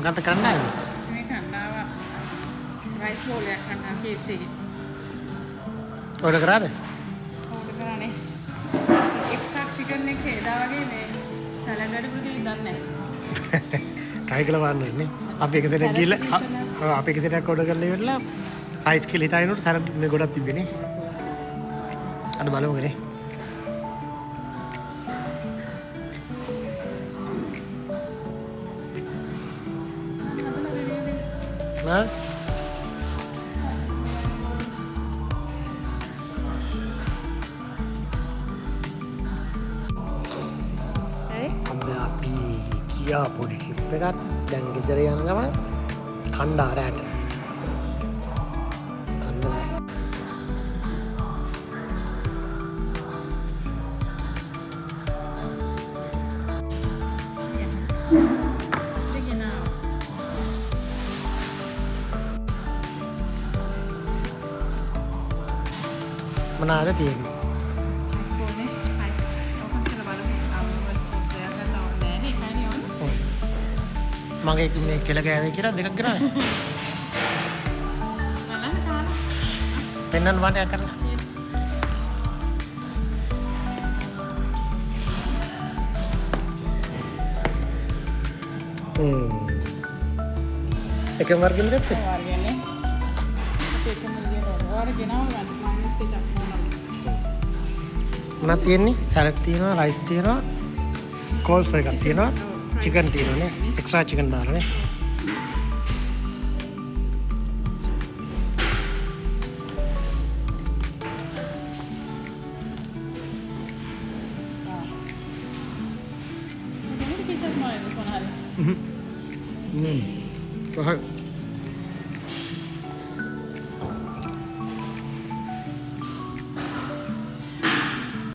මොකක්ද කරන්න ආවේ? මේ කන්නාව රයිස් බෝල් එකක් කන්නා KFC එකේ. ඕඩර් කරාද? ඕඩර් කරානේ. එක්ස්ට්‍රා චිකන් එක එදා වගේ මේ සලාඩ් වැඩ පුරුදු දන්නේ නැහැ. try කරලා බලන්න ඉන්නේ. අපි එක දෙනෙක් ගිහලා අපි එක දෙනෙක් ඕඩර් කරලා ඉවරලා රයිස් කියලා හිතාගෙනට සලාඩ් මේ ගොඩක් තිබ්බේනේ. අද බලමු ගනේ. Nah, අද අපි කියා පොඩි ට්‍රිප් එකක් දැන් ගෙදර යන ගමන් කණ්ඩාරයට මොනවාද තියෙන්නේ? මගේ මේ කෙල ගෑවේ කියලා දෙකක් ගෙනාවේ. පෙන්නන්න වාටයක් කරලා. එකම වර්ගෙම ගත්තේ? වර්ගනේ. අපි එකම විදියට ඔයාලා ගෙනාව ගන්න මයිනස් දෙකක් මොනවද? මොනවද තියෙන්නේ? සලාඩ් තියෙනවා, රයිස් තියෙනවා, කෝල්ස්ලෝ එකක් තියෙනවා, චිකන් තියෙනවා නේ. එක්ස්ට්‍රා චිකන් දාලා නේ. මොකද කිසිම මොනවද මොනහරි. කොහොමද?